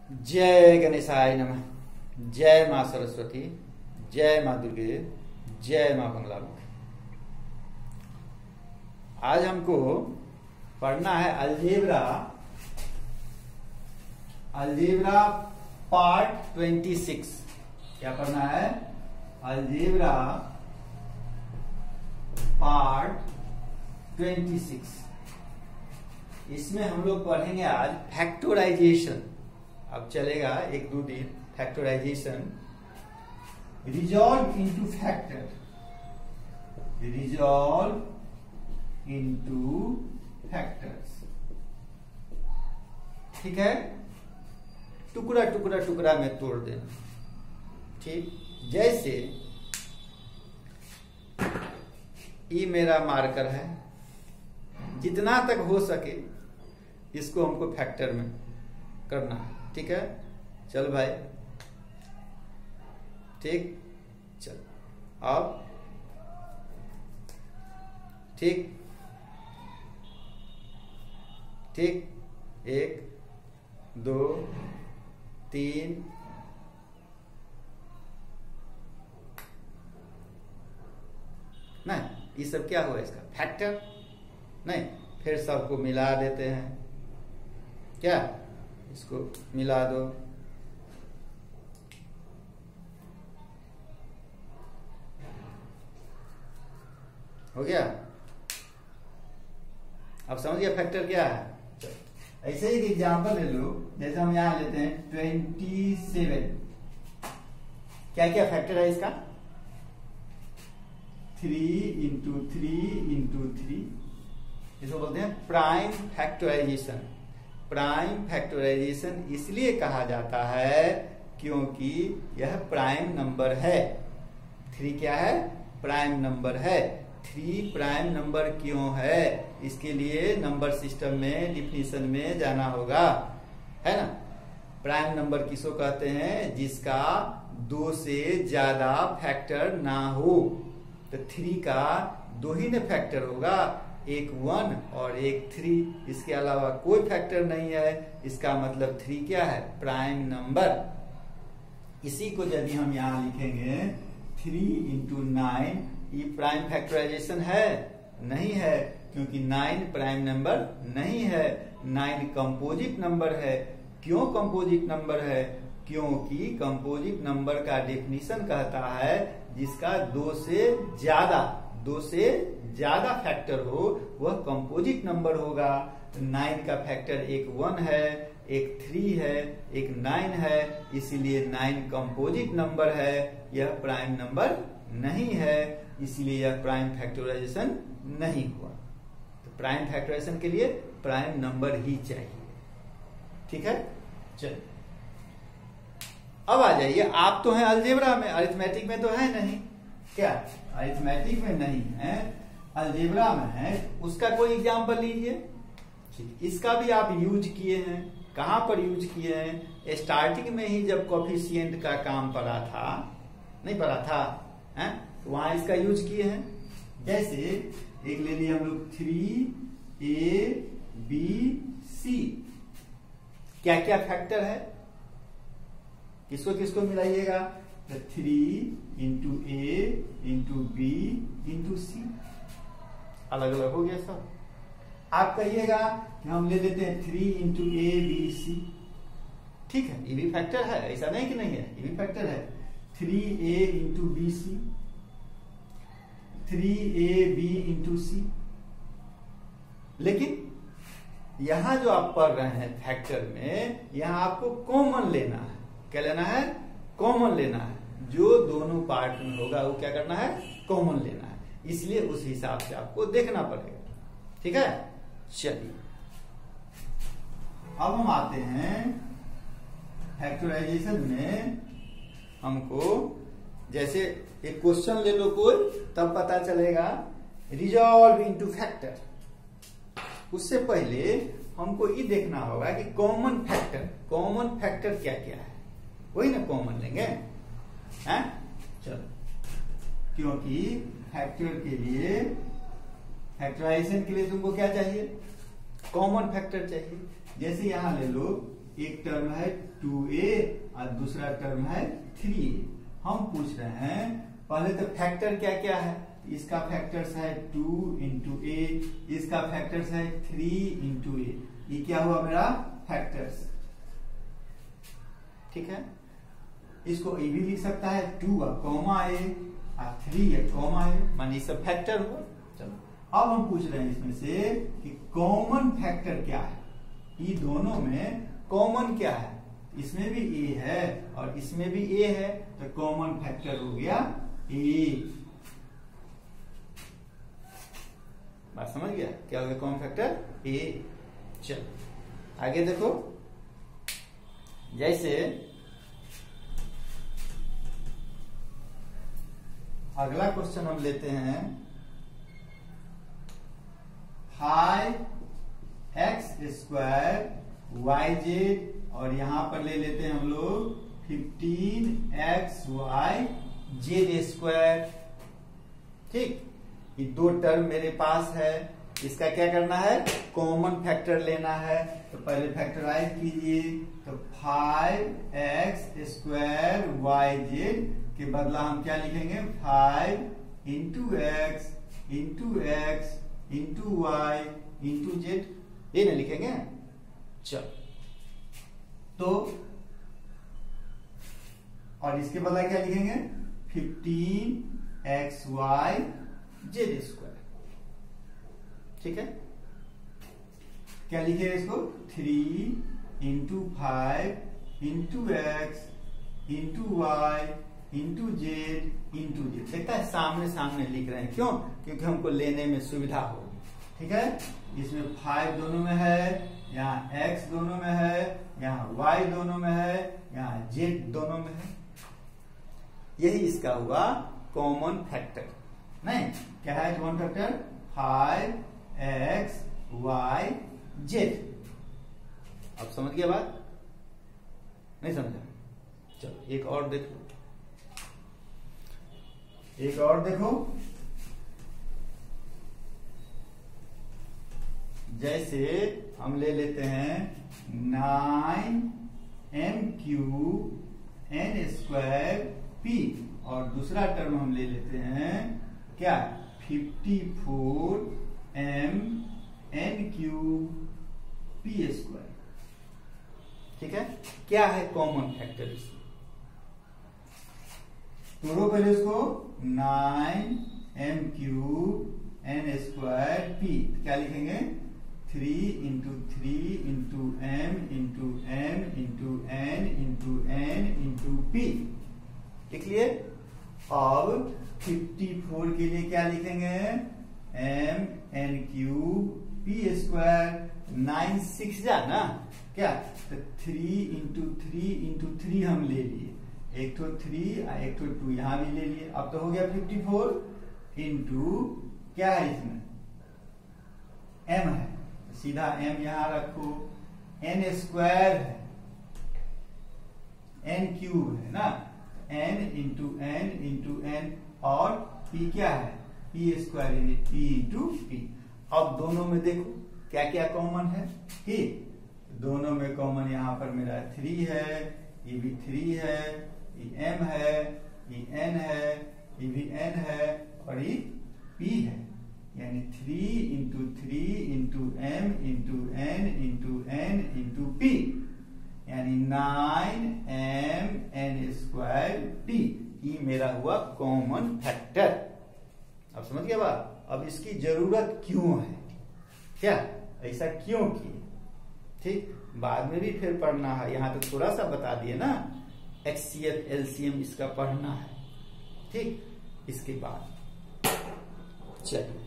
जय गणेशाय नमः। जय मां सरस्वती, जय मां दुर्गे, जय मां बंगलामुखी। आज हमको पढ़ना है अलजेब्रा पार्ट 26। क्या पढ़ना है? Algebra part 26। इसमें हम लोग पढ़ेंगे आज फैक्टराइजेशन। अब चलेगा एक दो दिन factorisation. Resolve into factor, resolve into factors. ठीक है, टुकड़ा टुकड़ा टुकड़ा में तोड़ देना। ठीक, जैसे ये मेरा मार्कर है, जितना तक हो सके इसको हमको फैक्टर में करना है। ठीक है, चल भाई। ठीक, चल अब ठीक ठीक, 1 2 3 नहीं, ये सब क्या हुआ? इसका फैक्टर नहीं। फिर सबको मिला देते हैं। क्या? इसको मिला दो। हो गया? अब समझ गया फैक्टर क्या है? ऐसे ही एग्जांपल ले लो, जैसे हम यहां लेते हैं 27। क्या क्या फैक्टर है इसका? 3 इंटू 3 इंटू 3। इसको बोलते हैं प्राइम फैक्टराइजेशन। प्राइम फैक्टराइजेशन इसलिए कहा जाता है क्योंकि यह प्राइम नंबर है। 3 क्या है? प्राइम नंबर है। 3 प्राइम नंबर क्यों है? इसके लिए नंबर सिस्टम में डिफिनीशन में जाना होगा, है ना। प्राइम नंबर किसको कहते हैं? जिसका 2 से ज्यादा फैक्टर ना हो। तो 3 का 2 ही ने फैक्टर होगा, एक 1 और एक 3। इसके अलावा कोई फैक्टर नहीं है। इसका मतलब 3 क्या है? Prime number. इसी को यदि हम यहां लिखेंगे 3 इंटू 9, ये प्राइम फैक्टराइजेशन है? नहीं है, क्योंकि 9 प्राइम नंबर नहीं है। 9 कंपोजिट नंबर है। क्यों कंपोजिट नंबर है? क्योंकि कंपोजिट नंबर का डेफिनेशन कहता है जिसका 2 से ज्यादा फैक्टर हो वह कंपोजिट नंबर होगा। 9 का फैक्टर एक 1 है, एक 3 है, एक 9 है, इसीलिए 9 कंपोजिट नंबर है। यह प्राइम नंबर नहीं है, इसलिए यह प्राइम फैक्टराइजेशन नहीं हुआ। तो प्राइम फैक्टराइजेशन के लिए प्राइम नंबर ही चाहिए। ठीक है, चलिए अब आ जाइए। आप तो हैं अलजेब्रा में, अरिथमेटिक में तो है नहीं। क्या? अरिथमेटिक में नहीं है, अलजेब्रा में है। उसका कोई एग्जाम्पल लीजिए। इसका भी आप यूज किए हैं। कहां पर यूज किए हैं? स्टार्टिंग में ही जब कोफिशिएंट का काम पढ़ा था, नहीं पढ़ा था है? तो वहां इसका यूज किए हैं। जैसे एक ले लिए हम लोग 3ABC। क्या क्या फैक्टर है? किसको किसको मिलाइएगा? 3 into A into B into C। अलग अलग हो गया सब। आप कहिएगा कि हम ले लेते हैं 3 इंटू ABC। ठीक है, ये भी फैक्टर है, ऐसा नहीं कि नहीं है, ये भी फैक्टर है। 3A into BC, 3AB into C। लेकिन यहां जो आप पढ़ रहे हैं फैक्टर में, यहां आपको कॉमन लेना है। क्या लेना है? कॉमन लेना है। जो दोनों पार्ट में होगा वो क्या करना है? कॉमन लेना है। इसलिए उस हिसाब से आपको देखना पड़ेगा। ठीक है, चलिए अब हम आते हैं फैक्टराइजेशन में। हमको जैसे एक क्वेश्चन ले लो कोई, तब पता चलेगा। Resolve into factor. उससे पहले हमको ये देखना होगा कि कॉमन फैक्टर क्या क्या है। वही ना कॉमन लेंगे, हैं? चलो, क्योंकि फैक्टर के लिए, फैक्टराइजेशन के लिए तुमको क्या चाहिए? कॉमन फैक्टर चाहिए। जैसे यहां ले लो एक टर्म है 2a और दूसरा टर्म है 3a। हम पूछ रहे हैं पहले तो फैक्टर क्या क्या है। इसका फैक्टर्स है 2 इंटू ए, इसका फैक्टर्स है 3 इंटू ए। ये क्या हुआ मेरा फैक्टर्स, ठीक है। इसको ये भी लिख सकता है 2 कॉमा ए और 3 कॉमा ए, माने सब फैक्टर हुआ। चलो अब हम पूछ रहे हैं इसमें से कि कॉमन फैक्टर क्या है। ये दोनों में कॉमन क्या है, इसमें भी ए है और इसमें भी ए है, तो कॉमन फैक्टर हो गया ए। बात समझ गया क्या हो गया कॉमन फैक्टर ए। चलो आगे देखो, जैसे अगला क्वेश्चन हम लेते हैं 5x² yz और यहां पर ले लेते हैं हम लोग 15xy z²। ठीक, ये दो टर्म मेरे पास है, इसका क्या करना है, कॉमन फैक्टर लेना है। तो पहले फैक्टराइज कीजिए, तो 5x² yz के बदला हम क्या लिखेंगे 5 into x into y into z, ये ना लिखेंगे। चलो तो और इसके बदला क्या लिखेंगे 15xy z²। ठीक है, क्या लिखेगा इसको 3 into 5 into x into y into z into z. देखता है सामने सामने लिख रहे हैं, क्यों, क्योंकि हमको लेने में सुविधा हो। ठीक है, इसमें 5 दोनों में है, यहाँ x दोनों में है, यहाँ y दोनों में है, यहाँ z दोनों में है। यही इसका हुआ कॉमन फैक्टर। नहीं, क्या है common factor 5x y z। अब समझ गया बात, नहीं समझा? चलो एक और देखो, एक और देखो, जैसे हम ले लेते हैं 9m³ n² और दूसरा टर्म हम ले लेते हैं क्या 54m n³ ठीक है, क्या है कॉमन फैक्टर इसमें? तोड़ो पहले इसको 9m³ n² क्या लिखेंगे 3 into 3 into m into n into n into n into p लिख लिए। अब 54 के लिए क्या लिखेंगे m n³ p²। 9 6 जा ना क्या, तो 3 इंटू 3 हम ले लिए, एक तो 3 और एक तो 2 यहां भी ले लिए। अब तो हो गया 54 इंटू क्या है इसमें m है, सीधा m यहां रखो, n² है, n³ है ना, n इंटू n और p क्या है p² यानी p इंटू p। अब दोनों में देखो क्या क्या कॉमन है, ठीक, दोनों में कॉमन यहां पर मेरा 3 है, ये भी 3 है, ये m है, ये n है, ये भी n है और ये p है, यानी 3 into 3 into m into n into n into p, यानी 9m n²p। ये मेरा हुआ कॉमन फैक्टर। अब समझ गया बात? अब इसकी जरूरत क्यों है, क्या ऐसा क्यों किए, ठीक, बाद में भी फिर पढ़ना है, यहां तो थोड़ा सा बता दिए ना, HCF LCM इसका पढ़ना है, ठीक। इसके बाद चलिए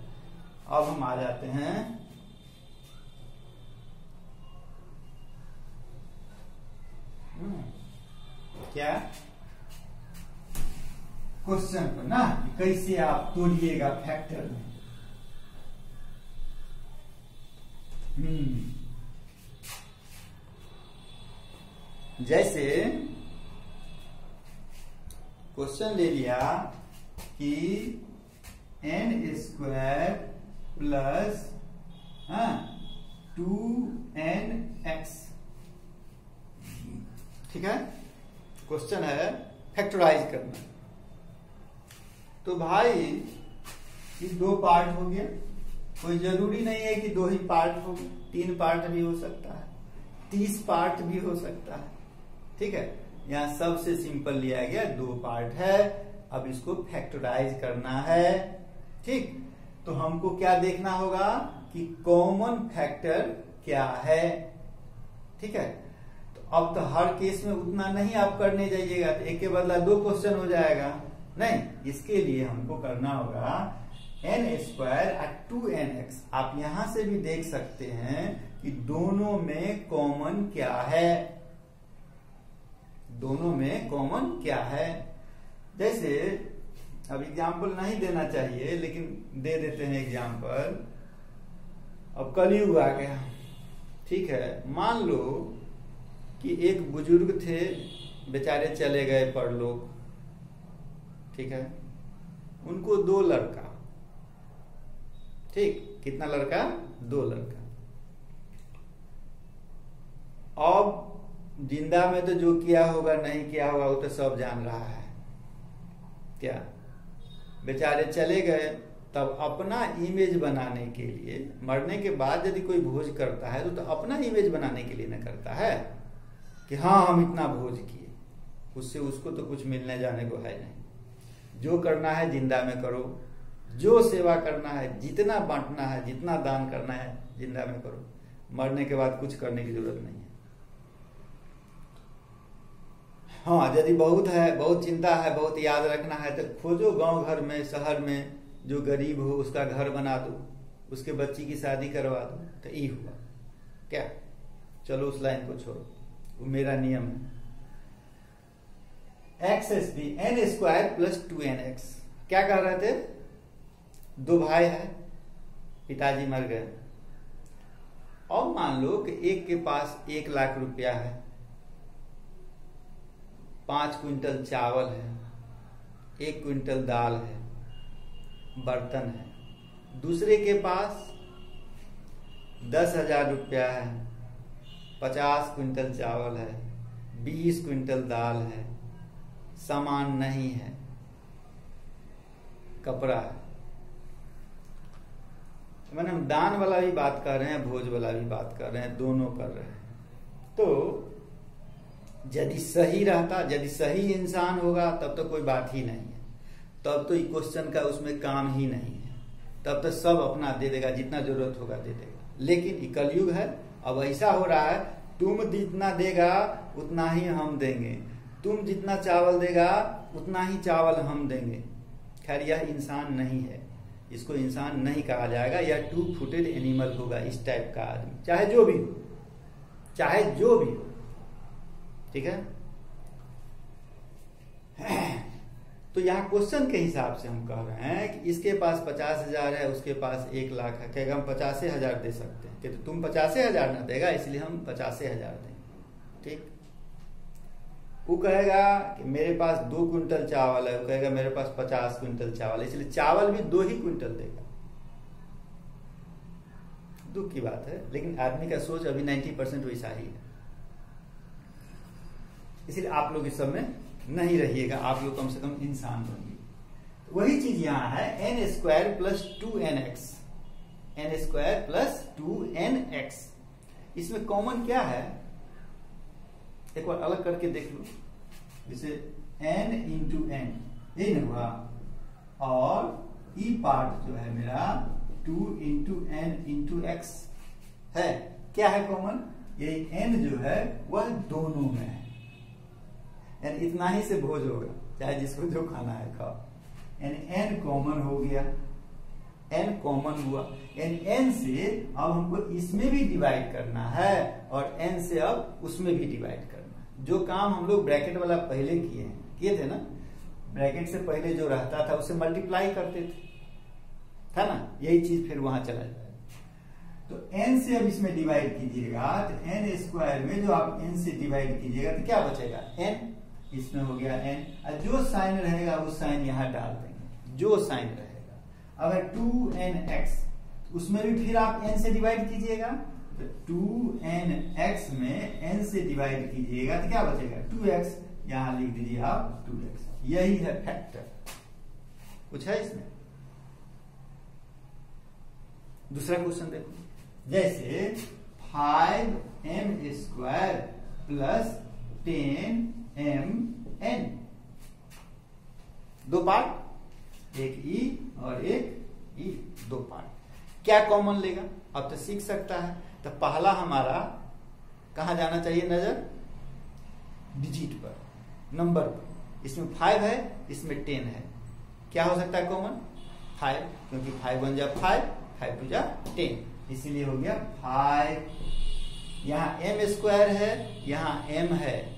अब हम आ जाते हैं क्या क्वेश्चन पर ना, कैसे आप तोड़िएगा फैक्टर में। जैसे क्वेश्चन ले लिया कि n² प्लस 2nx ठीक है, क्वेश्चन है फैक्टराइज करना। तो भाई ये 2 पार्ट हो गया, कोई जरूरी नहीं है कि 2 ही पार्ट हो, 3 पार्ट भी हो सकता है, 30 पार्ट भी हो सकता है। ठीक है, यहाँ सबसे सिंपल लिया गया 2 पार्ट है। अब इसको फैक्टराइज करना है। ठीक, तो हमको क्या देखना होगा कि कॉमन फैक्टर क्या है। ठीक है, तो अब तो हर केस में उतना नहीं आप करने जाइएगा, तो एक के बदला 2 क्वेश्चन हो जाएगा। नहीं, इसके लिए हमको करना होगा n² और 2nx। आप यहां से भी देख सकते हैं कि दोनों में कॉमन क्या है, दोनों में कॉमन क्या है। जैसे अब एग्जाम्पल नहीं देना चाहिए लेकिन दे देते हैं एग्जाम्पल। अब कलयुग आ गया, ठीक है, मान लो कि एक बुजुर्ग थे, बेचारे चले गए परलोक। ठीक है, उनको 2 लड़का, ठीक, कितना लड़का? 2 लड़का। अब जिंदा में तो जो किया होगा नहीं किया होगा वो तो सब जान रहा है। क्या, बेचारे चले गए, तब अपना इमेज बनाने के लिए, मरने के बाद यदि कोई भोज करता है तो अपना इमेज बनाने के लिए न करता है कि हाँ हम इतना भोज किए, उससे उसको तो कुछ मिलने जाने को है नहीं। जो करना है जिंदा में करो, जो सेवा करना है, जितना बांटना है, जितना दान करना है जिंदा में करो, मरने के बाद कुछ करने की जरूरत नहीं है। हाँ, यदि बहुत है, बहुत चिंता है, बहुत याद रखना है तो खोजो गांव घर में, शहर में जो गरीब हो उसका घर बना दो, उसके बच्ची की शादी करवा दो, तो ये हुआ क्या। चलो उस लाइन को छोड़ो, वो मेरा नियम है। XSD n² + 2nx। क्या कह रहे थे? 2 भाई है, पिताजी मर गए, और मान लो कि एक के पास 1 लाख रुपया है, 5 क्विंटल चावल है, 1 क्विंटल दाल है, बर्तन है। दूसरे के पास 10,000 रुपया है, 50 क्विंटल चावल है, 20 क्विंटल दाल है, सामान नहीं है, कपड़ा है। मैंने हम दान वाला भी बात कर रहे हैं, भोज वाला भी बात कर रहे हैं, दोनों कर रहे हैं। तो यदि सही रहता, यदि सही इंसान होगा तब तो कोई बात ही नहीं है, तब तो क्वेश्चन का उसमें काम ही नहीं है, तब तो सब अपना दे देगा, जितना जरूरत होगा दे देगा। लेकिन कलयुग है, अब ऐसा हो रहा है, तुम जितना देगा उतना ही हम देंगे, तुम जितना चावल देगा उतना ही चावल हम देंगे। खैर यह इंसान नहीं है, इसको इंसान नहीं कहा जाएगा, या 2 फुटेड एनिमल होगा, इस टाइप का आदमी, चाहे जो भी हो, चाहे जो भी हो। ठीक है, तो यहाँ क्वेश्चन के हिसाब से हम कह रहे हैं कि इसके पास 50,000 है, उसके पास 1 लाख है, कहेगा हम 50,000 दे सकते हैं, कि तो तुम 50,000 ना देगा इसलिए हम 50,000 देंगे। ठीक, वो कहेगा कि मेरे पास 2 क्विंटल चावल है, वो कहेगा मेरे पास 50 क्विंटल चावल है, इसलिए चावल भी 2 ही क्विंटल देगा। दुख की बात है, लेकिन आदमी का सोच अभी 90% वैसा ही है। इसलिए आप लोग इस सब में नहीं रहिएगा, आप लोग कम से कम इंसान बनिए। वही चीज यहां है, n² + 2nx, n² + 2nx। इसमें कॉमन क्या है, एक बार अलग करके देख लो। जैसे n × n, n हुआ, और ई पार्ट जो है मेरा 2 × n × x है। क्या है कॉमन? ये n जो है वह दोनों में है, यानी इतना ही से भोज होगा, चाहे जिसको जो खाना है खाओ। यानी n कॉमन हो गया, n कॉमन हुआ, यानी n से अब हमको इसमें भी डिवाइड करना है और n से अब उसमें भी डिवाइड करना है। जो काम हम लोग ब्रैकेट वाला पहले किए थे ना, ब्रैकेट से पहले जो रहता था उसे मल्टीप्लाई करते थे, था ना, यही चीज फिर वहां चला जाएगा। तो n से अब इसमें डिवाइड कीजिएगा, तो n² में जो आप n से डिवाइड कीजिएगा तो क्या बचेगा? n, इसमें हो गया n, और जो साइन रहेगा वो साइन यहां डाल देंगे, जो साइन रहेगा। अगर 2nx, उसमें भी फिर आप n से डिवाइड कीजिएगा, तो 2nx में n से डिवाइड कीजिएगा तो क्या बचेगा 2x, यहां लिख दीजिए आप 2x। यही है फैक्टर। कुछ है इसमें? दूसरा क्वेश्चन देखो, जैसे 5m² प्लस 10mn, दो पार्ट, एक ई और एक ई, दो पार्ट। क्या कॉमन लेगा? अब तो सीख सकता है। तो पहला हमारा कहां जाना चाहिए नजर? डिजिट पर, नंबर पर। इसमें 5 है, इसमें 10 है। क्या हो सकता है कॉमन? 5, क्योंकि 5 1 जा 5, 5 2 जा 10, इसीलिए हो गया 5। यहाँ m² है, यहाँ m है,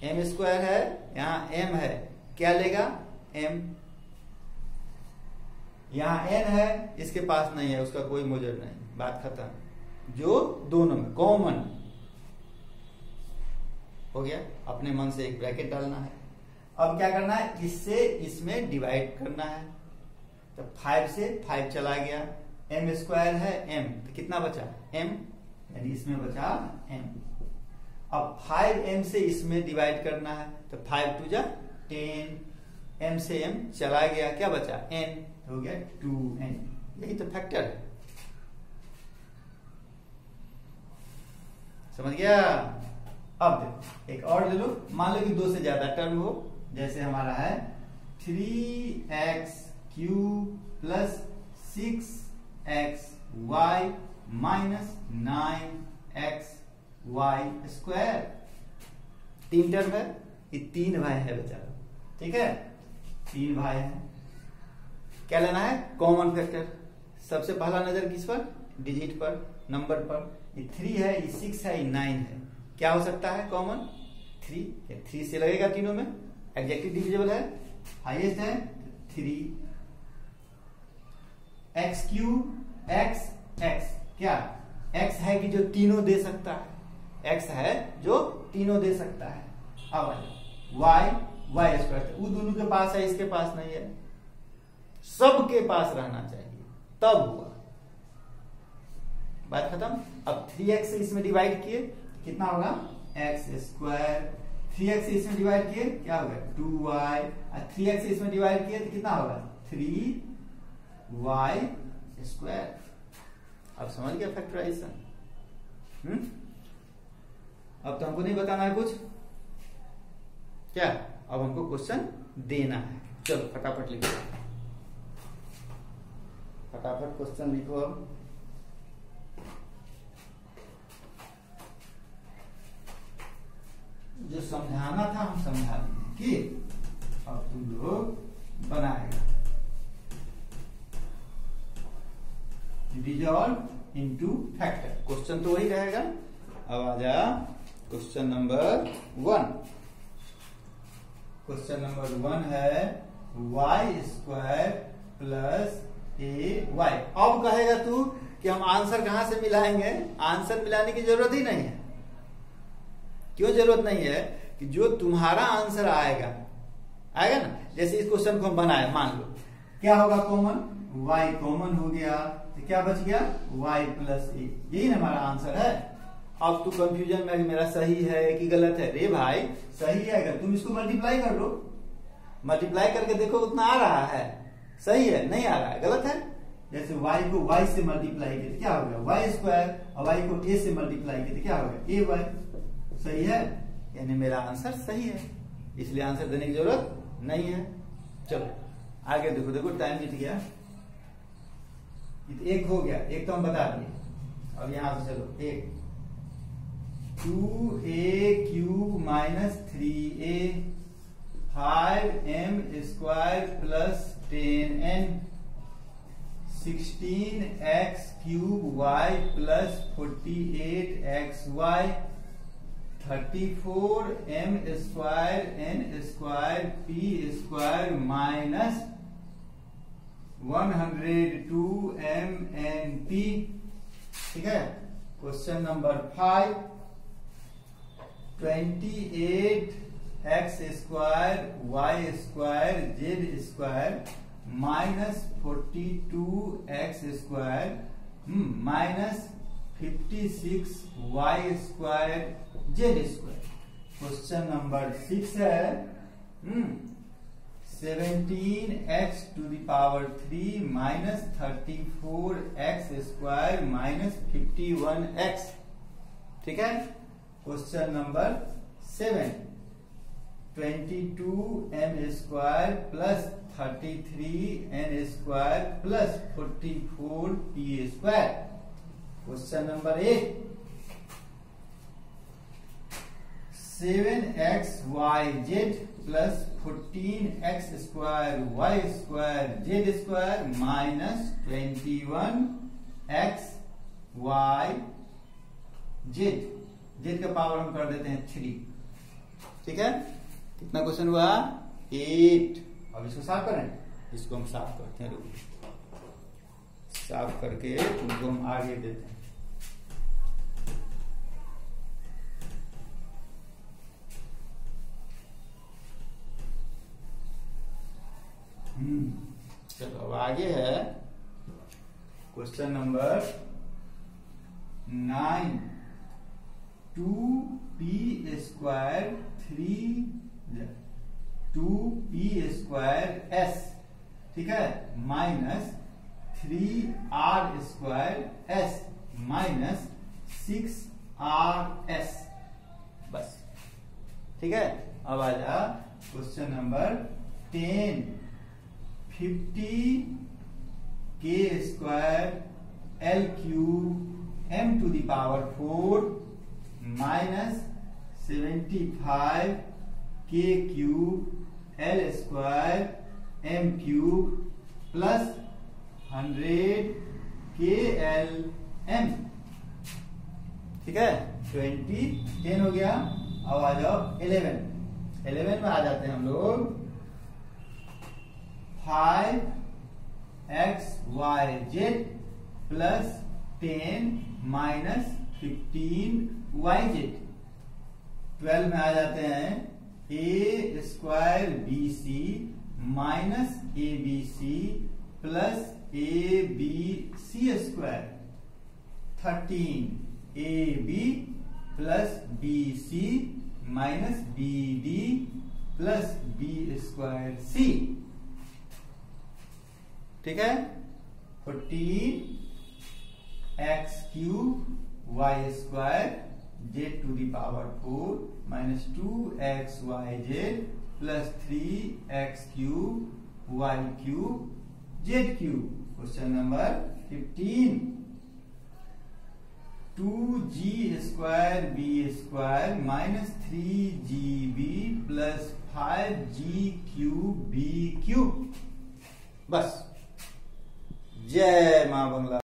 m² है, यहाँ m है, क्या लेगा? m। यहाँ n है, इसके पास नहीं है, उसका कोई मौजूद नहीं, बात खत्म। जो दोनों में कॉमन हो गया, अपने मन से एक ब्रैकेट डालना है। अब क्या करना है? इससे इसमें डिवाइड करना है। तो 5 से 5 चला गया, m² है m, तो कितना बचा? m, यानी इसमें बचा m। अब 5m से इसमें डिवाइड करना है, तो 5 2 जा 10, m से m चला गया, क्या बचा? n, हो गया 2n। यही तो फैक्टर है। समझ गया? अब देखो एक और ले लो, मान लो कि 2 से ज्यादा टर्म हो, जैसे हमारा है 3x³ plus 6xy minus 9xy²। 3 term है, ये 3 भाई है बेचारा, ठीक है? 3 भाई है। क्या लेना है? Common factor. सबसे पहला नजर किस पर? डिजिट पर, नंबर पर। ये 3 है, ये 6 है, ये 9 है। क्या हो सकता है कॉमन? 3। 3 से लगेगा तीनों में, एग्जैक्टली डिविजिबल है, हाईएस्ट है 3। x³ x x, क्या x है कि जो तीनों दे सकता है, x है जो तीनों दे सकता है। अब y² वो दोनों के पास है, इसके पास नहीं है, सबके पास रहना चाहिए, तब हुआ। बात खत्म। अब 3x से इसमें डिवाइड किए, कितना होगा? x²। 3x से इसमें डिवाइड किए, क्या होगा? 2y। 3x से इसमें डिवाइड किए तो कितना होगा? 3y²। अब समझ गया फैक्टराइजेशन? अब तो हमको नहीं बताना है कुछ, क्या? अब हमको क्वेश्चन देना है। चलो फटाफट लिखो, फटाफट क्वेश्चन लिखो। अब जो समझाना था हम समझा देंगे, कि अब तुम लोग बनाएगा। डिसॉल्व इनटू फैक्टर, क्वेश्चन तो वही रहेगा। अब आ जा क्वेश्चन नंबर 1। क्वेश्चन नंबर 1 है y² प्लस ay। अब कहेगा तू कि हम आंसर कहां से मिलाएंगे? आंसर मिलाने की जरूरत ही नहीं है। क्यों जरूरत नहीं है? कि जो तुम्हारा आंसर आएगा ना, जैसे इस क्वेश्चन को हम बनाए, मान लो क्या होगा कॉमन? y कॉमन हो गया, तो क्या बच गया? y plus a। यही ना हमारा आंसर है। अब तू कंफ्यूजन में मेरा सही है कि गलत है? रे भाई सही है, अगर तुम इसको मल्टीप्लाई कर लो, मल्टीप्लाई करके देखो उतना आ रहा है, सही है, नहीं आ रहा है, गलत है। जैसे y को y से मल्टीप्लाई किया क्या हो गया? y², और y को a से मल्टीप्लाई किया क्या हो गया? ay। सही है, यानी मेरा आंसर सही है, इसलिए आंसर देने की जरूरत नहीं है। चलो आगे देखो, देखो टाइम बीत गया। एक हो गया, एक तो हम बता दिए। अब यहां से चलो, एक 2a³ minus 3a 5m² plus 10n 16x³ plus 48xy 34m²n² minus 102mnp। ठीक है। Question number 5 28x² y² z² minus 42x² minus 56y square Z square. Question number 6 है 17x to the power 3 minus 34x square minus 51x। ठीक है। Question number 7 22m square plus 33n square plus 44p square. Question number 8 7xyz plus 14x square y square Z square minus 21x y Z का power हम कर देते हैं 3। ठीक है। कितना क्वेश्चन हुआ 8। अब इसको साफ करें, इसको हम साफ करते हैं, साफ करके उनको हम आगे देते हैं। चलो अब आगे है question number 9 2p square 2p square s। ठीक है। Minus 3r square s minus 6rs। बस। ठीक है। अब आ जा question number 10 50k square l cube m to the power 4 minus 75k cube l square m cube plus 100k l m। ठीक है। 10 हो गया। अब आ जाओ 11 में आ जाते हैं हम लोग 5xyz प्लस 10 माइनस 15yz। 12 में आ जाते हैं a square bc minus abc plus abc square. 13 ab plus bc minus bd plus b square c। ठीक है। 14 x cube y square z to the power 4 minus 2xyz plus 3x cube y cube z cube. Question number 15 2g square b square minus 3gb plus 5g cube b cube. बस। जय मां बंगला।